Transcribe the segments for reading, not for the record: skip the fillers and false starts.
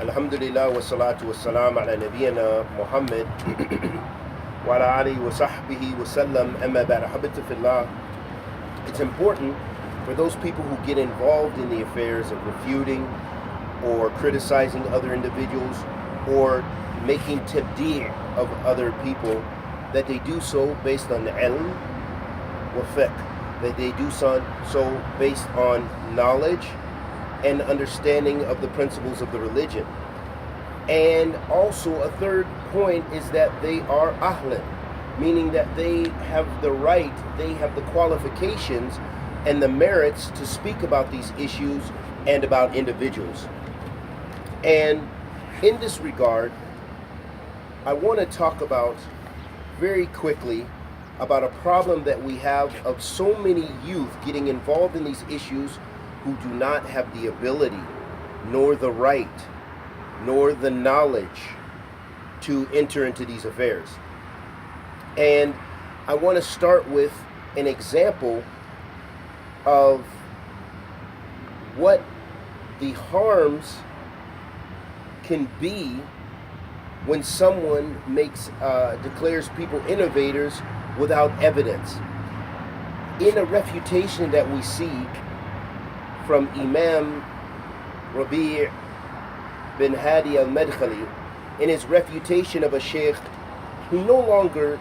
Alhamdulillah wa salatu wa salam ala nabiyyina Muhammad wa ala alihi wa sahbihi wa sallam amma ba'd. Habibti fillah. It's important for those people who get involved in the affairs of refuting or criticizing other individuals or making tabd'ee of other people that they do so based on ilm wa fiqh, that they do so based on knowledge and understanding of the principles of the religion. And also a third point is that they are ahlan, meaning that they have the right, they have the qualifications and the merits to speak about these issues and about individuals. And in this regard, I want to talk about very quickly about a problem that we have of so many youth getting involved in these issues who do not have the ability, nor the right, nor the knowledge to enter into these affairs. And I want to start with an example of what the harms can be when someone declares people innovators without evidence. In a refutation that we see from Imam Rabi' bin Hadi al-Madkhali, in his refutation of a sheikh who no longer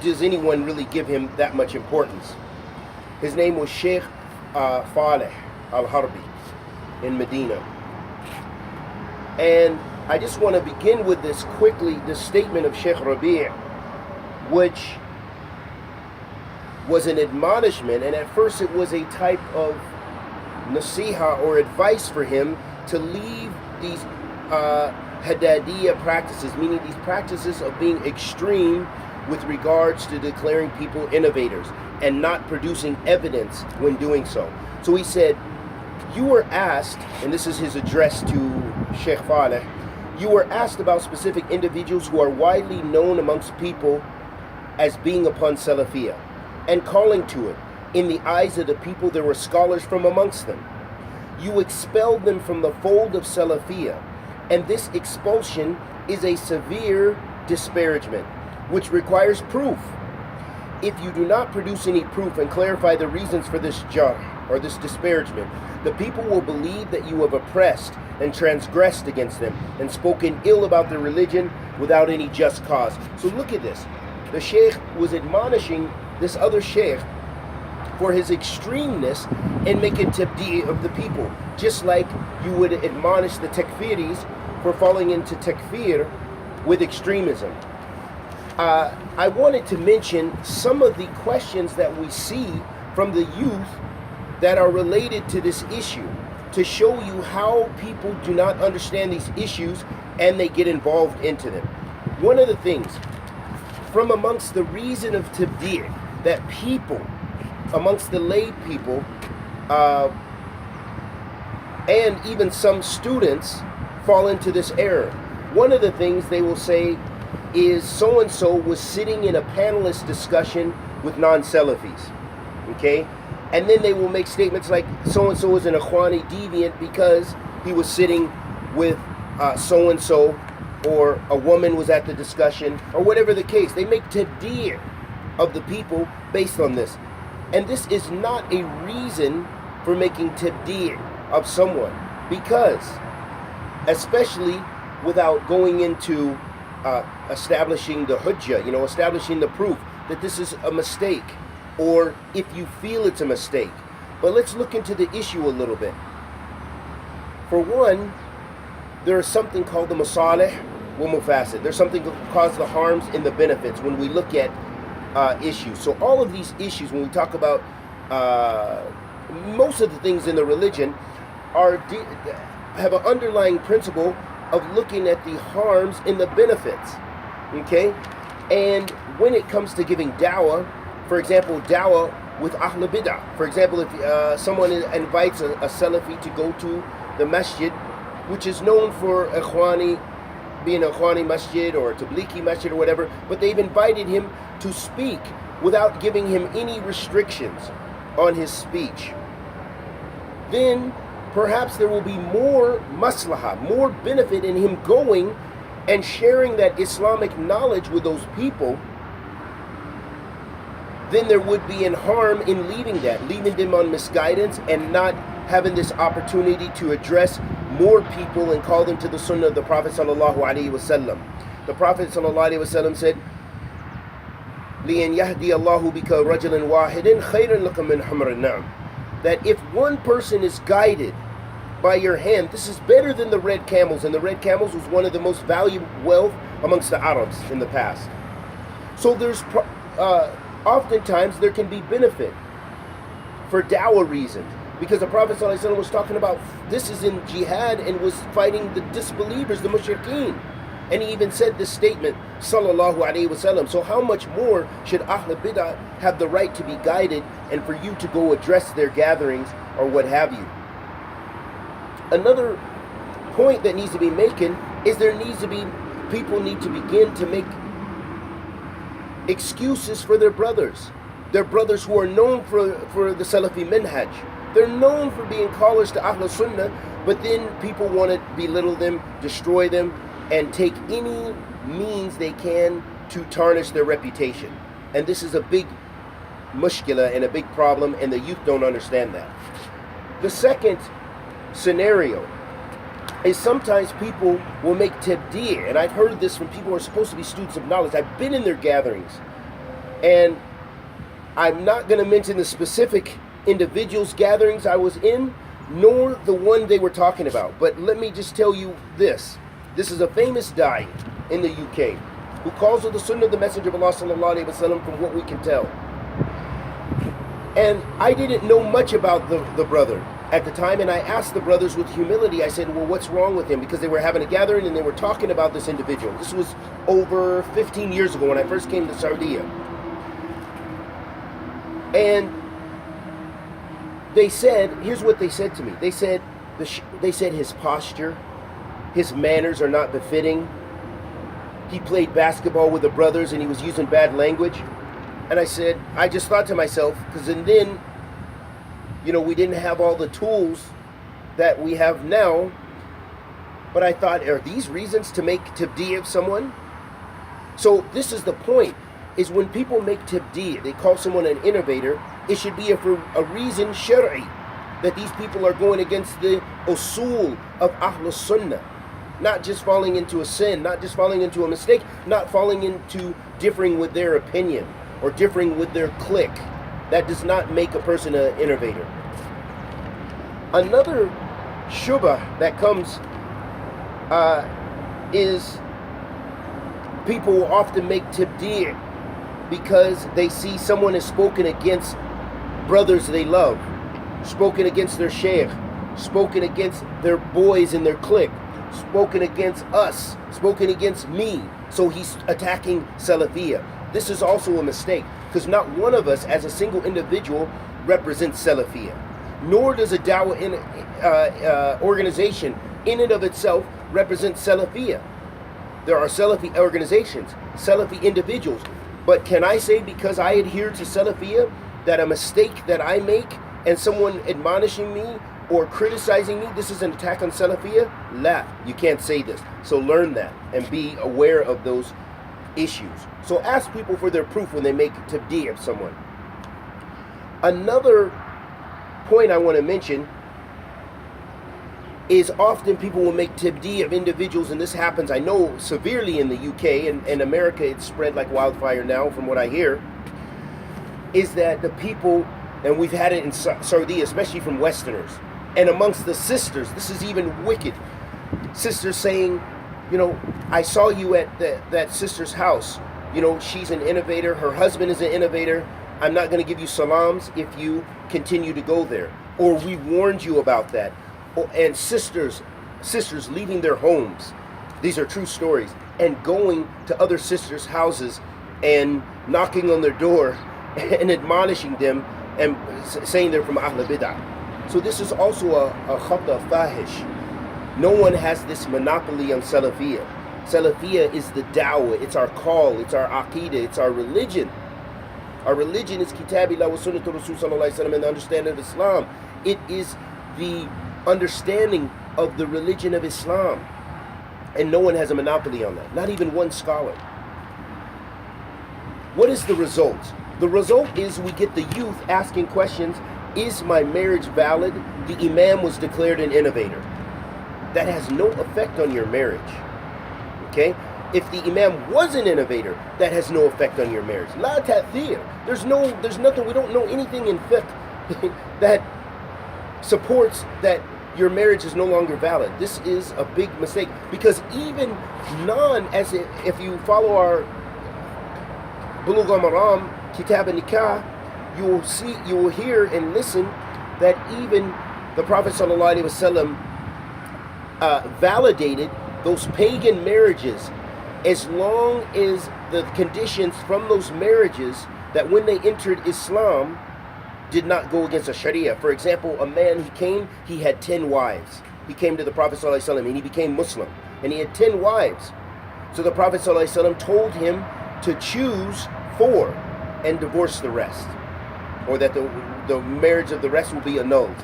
does anyone really give him that much importance. His name was Sheikh Faleh al-Harbi in Medina. And I just want to begin with this quickly, this statement of Sheikh Rabi', which was an admonishment, and at first it was a type of nasiha or advice for him to leave these hadadiyah practices, meaning these practices of being extreme with regards to declaring people innovators and not producing evidence when doing so. So he said, you were asked, and this is his address to Sheikh Faleh, you were asked about specific individuals who are widely known amongst people as being upon Salafiyah and calling to it. In the eyes of the people, there were scholars from amongst them. You expelled them from the fold of Salafiyah, and this expulsion is a severe disparagement, which requires proof. If you do not produce any proof and clarify the reasons for this jar or this disparagement, the people will believe that you have oppressed and transgressed against them and spoken ill about their religion without any just cause. So look at this. The sheikh was admonishing this other sheikh for his extremeness in making tabd'ee of the people, just like you would admonish the takfiris for falling into takfir with extremism. I wanted to mention some of the questions that we see from the youth that are related to this issue to show you how people do not understand these issues and they get involved into them. One of the things from amongst the reason of tabd'ee that people, amongst the lay people, and even some students fall into this error. One of the things they will say is so-and-so was sitting in a panelist discussion with non-Salafis, okay? And then they will make statements like so-and-so was an Ikhwani deviant because he was sitting with so-and-so, or a woman was at the discussion, or whatever the case. They make tabd'ee of the people based on this. And this is not a reason for making tabd'ee of someone, because, especially without going into establishing the hujjah, establishing the proof that this is a mistake, or if you feel it's a mistake. But let's look into the issue a little bit. For one, there is something called the masalih wa mufasid. There's something that causes the harms and the benefits when we look at issues. So all of these issues, when we talk about most of the things in the religion, have an underlying principle of looking at the harms and the benefits, okay? And when it comes to giving dawah, for example, dawah with Ahl Bid'ah. For example, if someone invites a Salafi to go to the masjid, which is known for being a Ikhwani masjid or a Tablighi masjid or whatever, but they've invited him to speak without giving him any restrictions on his speech. Then perhaps there will be more maslahah, more benefit in him going and sharing that Islamic knowledge with those people than there would be in harm in leaving them on misguidance and not having this opportunity to address more people and call them to the sunnah of the Prophet sallallahu alaihi wasallam. The Prophet sallallahu alaihi wasallam said, لِأَنْ يَهْدِيَ اللَّهُ بِكَ رَجُلًا وَاحِدًا خَيْرًا لَكَ مِنْ حُمْرِ النَّعَمِ. That if one person is guided by your hand, this is better than the red camels, and the red camels was one of the most valuable wealth amongst the Arabs in the past. So there's oftentimes there can be benefit for dawah reasons, because the Prophet ﷺ was talking about this is in jihad and was fighting the disbelievers, the mushrikeen, and he even said this statement sallallahu alaihi wasallam. So how much more should Ahl Bid'ah have the right to be guided and for you to go address their gatherings or what have you? Another point that needs to be making is people need to begin to make excuses for their brothers who are known for the Salafi minhaj. They're known for being callers to Ahl Sunnah, but then people want to belittle them, destroy them, and take any means they can to tarnish their reputation. And this is a big mushkila and a big problem, and the youth don't understand that. The second scenario is sometimes people will make Tabd'ee, and I've heard this from people who are supposed to be students of knowledge. I've been in their gatherings, and I'm not going to mention the specific individuals' gatherings I was in, nor the one they were talking about. But let me just tell you this. This is a famous da'i in the UK who calls of the sunnah of the Messenger of Allah sallallahu alaihi wasallam from what we can tell. And I didn't know much about the brother at the time, and I asked the brothers with humility, I said, well, what's wrong with him? Because they were having a gathering and they were talking about this individual. This was over 15 years ago when I first came to Tabd'ee. And they said, here's what they said to me. They said his posture, his manners are not befitting. He played basketball with the brothers and he was using bad language. And I said, I just thought to myself, because then, we didn't have all the tools that we have now. But I thought, are these reasons to make Tabd'ee of someone? So this is the point, is when people make Tabd'ee, they call someone an innovator, it should be for a reason shar'i, that these people are going against the usul of Ahl Sunnah. Not just falling into a sin, not just falling into a mistake, not falling into differing with their opinion or differing with their clique. That does not make a person an innovator. Another shubha that comes is people often make Tabd'ee because they see someone has spoken against brothers they love, spoken against their sheikh, spoken against their boys in their clique, spoken against us, spoken against me, so he's attacking Salafiyah. This is also a mistake, because not one of us as a single individual represents Salafiyah, nor does a dawah organization in and of itself represent Salafiyah. There are Salafi organizations, Salafi individuals, but can I say because I adhere to Salafiyah that a mistake that I make and someone admonishing me or criticizing me, this is an attack on Salafiyah? La, you can't say this. So learn that and be aware of those issues. So ask people for their proof when they make Tabd'ee of someone. Another point I want to mention is often people will make Tabd'ee of individuals, and this happens, I know, severely in the UK, and in America it's spread like wildfire now from what I hear, is that the people, and we've had it in Saudi, especially from Westerners, and amongst the sisters, this is even wicked. Sisters saying, I saw you at that sister's house. She's an innovator. Her husband is an innovator. I'm not going to give you salams if you continue to go there. Or we warned you about that. And sisters leaving their homes. These are true stories. And going to other sisters' houses and knocking on their door and admonishing them and saying they're from Ahl Bid'ah. So this is also a khata fahish. No one has this monopoly on Salafiyah. Salafiyah is the da'wah, it's our call, it's our aqeedah, it's our religion. Our religion is Kitabillah wa Sunnatul Rasul sallallahu alaihi wasallam and the understanding of Islam. It is the understanding of the religion of Islam. And no one has a monopoly on that, not even one scholar. What is the result? The result is we get the youth asking questions. Is my marriage valid? The imam was declared an innovator. That has no effect on your marriage. Okay? If the imam was an innovator, that has no effect on your marriage. La ta'thir. There's nothing, we don't know anything in fiqh that supports that your marriage is no longer valid. This is a big mistake, because even if you follow our Bulugh al-Maram, Kitab al-Nikah, you will hear and listen that even the Prophet ﷺ validated those pagan marriages, as long as the conditions from those marriages, that when they entered Islam, did not go against the Sharia. For example, a man, he had 10 wives. He came to the Prophet ﷺ and he became Muslim, and he had 10 wives. So the Prophet ﷺ told him to choose 4 and divorce the rest, or that the marriage of the rest will be annulled.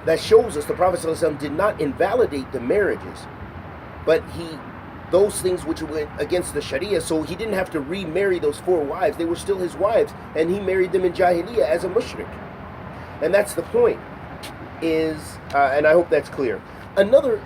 That shows us the Prophet ﷺ did not invalidate the marriages, but those things which went against the Sharia, so he didn't have to remarry those 4 wives. They were still his wives, and he married them in Jahiliyyah as a mushrik. And that's the point, and I hope that's clear. Another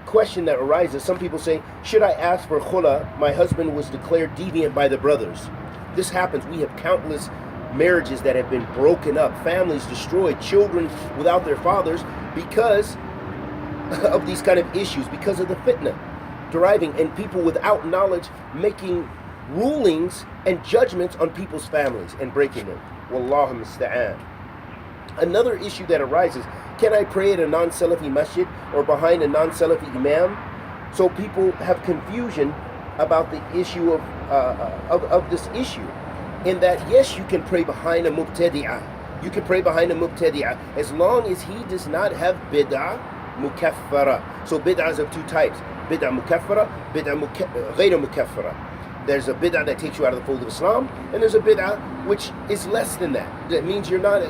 question that arises, some people say, should I ask for khula? My husband was declared deviant by the brothers. This happens. We have countless marriages that have been broken up, families destroyed, children without their fathers, because of these kind of issues, because of the fitna deriving, and people without knowledge making rulings and judgments on people's families and breaking them. Wallahu musta'an. Another issue that arises, can I pray at a non-Salafi masjid or behind a non-Salafi imam? So people have confusion about the issue of this issue, in that yes, you can pray behind a mubtadi'ah. You can pray behind a mubtadi'ah as long as he does not have bid'ah mukaffara. So bid'ah is of 2 types: bid'ah mukaffara, bid'ah ghayra mukaffara. There's a bid'ah that takes you out of the fold of Islam, and there's a bid'ah which is less than that. That means you're not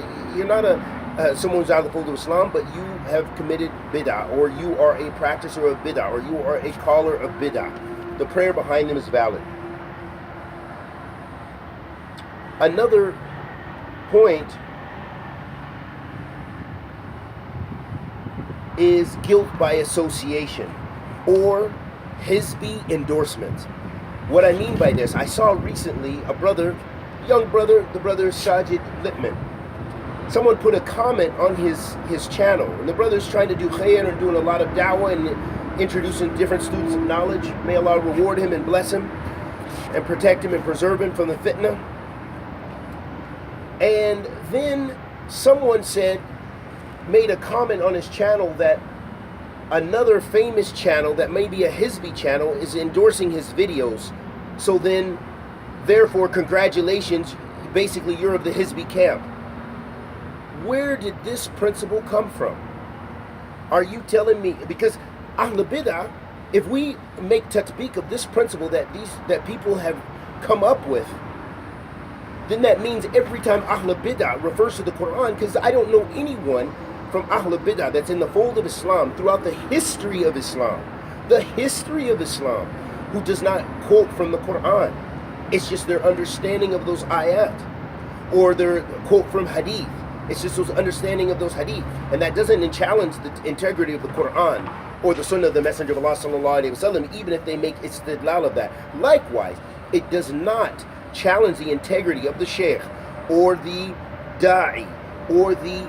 someone who's out of the fold of Islam, but you have committed bid'ah, or you are a practicer of bid'ah, or you are a caller of bid'ah. The prayer behind them is valid. Another point is guilt by association, or Hizbi endorsement. What I mean by this, I saw recently a young brother, the brother Sajid Lippman. Someone put a comment on his channel, and the brother's trying to do khair and doing a lot of da'wah and introducing different students of knowledge. May Allah reward him and bless him and protect him and preserve him from the fitna. And then someone made a comment on his channel that another famous channel that may be a Hizbi channel is endorsing his videos. So then, therefore, congratulations, basically you're of the Hizbi camp. Where did this principle come from? Are you telling me, because Ahl Bid'ah, if we make tatbiq of this principle that people have come up with, then that means every time Ahl Bid'ah refers to the Quran, because I don't know anyone from Ahl Bid'ah that's in the fold of Islam throughout the history of Islam, who does not quote from the Quran. It's just their understanding of those ayat, or their quote from hadith. It's just those understanding of those hadith, and that doesn't challenge the integrity of the Quran or the Sunnah of the Messenger of Allah sallallahu alaihi wasallam, even if they make istidlal of that. Likewise, it does not challenge the integrity of the Shaykh or the Da'i or the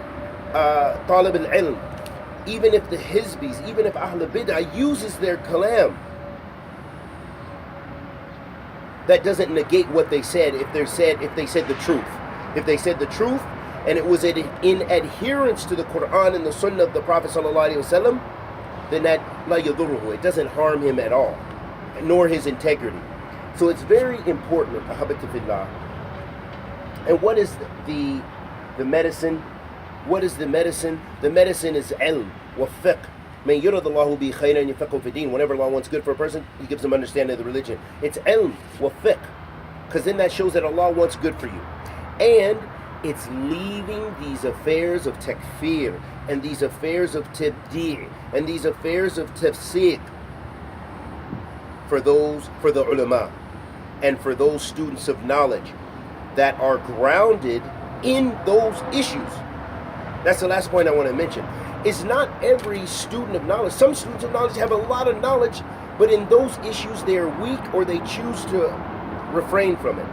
Talib al-Ilm, even if the Hizbis, even if Ahl Bid'ah uses their kalam. That doesn't negate what they said if they said the truth. If they said the truth and it was in adherence to the Quran and the Sunnah of the Prophet ﷺ, then that la yadurruhu, it doesn't harm him at all, nor his integrity. So it's very important, ahabati fillah. And what is the medicine? What is the medicine? The medicine is ilm wa fiqh. Man yuridullahu bi khayran yafiqhu fi din. Whenever Allah wants good for a person, He gives them understanding of the religion. It's ilm wa fiqh, because then that shows that Allah wants good for you. And it's leaving these affairs of takfir, and these affairs of Tabd'ee and these affairs of tafsir for the ulama and for those students of knowledge that are grounded in those issues. That's the last point I want to mention. It's not every student of knowledge. Some students of knowledge have a lot of knowledge, but in those issues they are weak or they choose to refrain from it.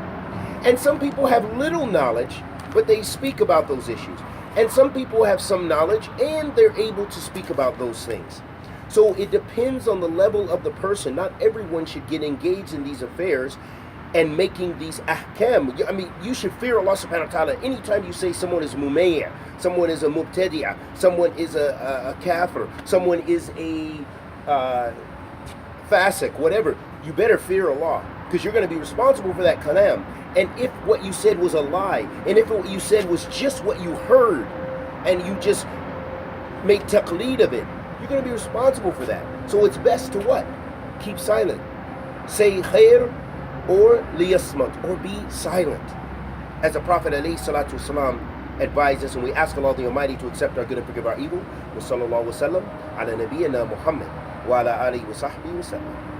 And some people have little knowledge, but they speak about those issues. And some people have some knowledge and they're able to speak about those things. So it depends on the level of the person. Not everyone should get engaged in these affairs and making these ahkam. I mean, you should fear Allah subhanahu wa ta'ala anytime you say someone is mumayya, someone is a mubtadi'ah, someone is a kafir, someone is a fasik, whatever. You better fear Allah, because you're going to be responsible for that kalam. And if what you said was a lie, and if what you said was just what you heard, and you just make taqleed of it, you're going to be responsible for that. So it's best to what? Keep silent. Say khair or liyasmat, or be silent. As the Prophet ﷺ advised us, and we ask Allah the Almighty to accept our good and forgive our evil. Wa sallallahu wa sallam ala nabiyyina Muhammad wa ala alihi wa sahbihi wa sallam.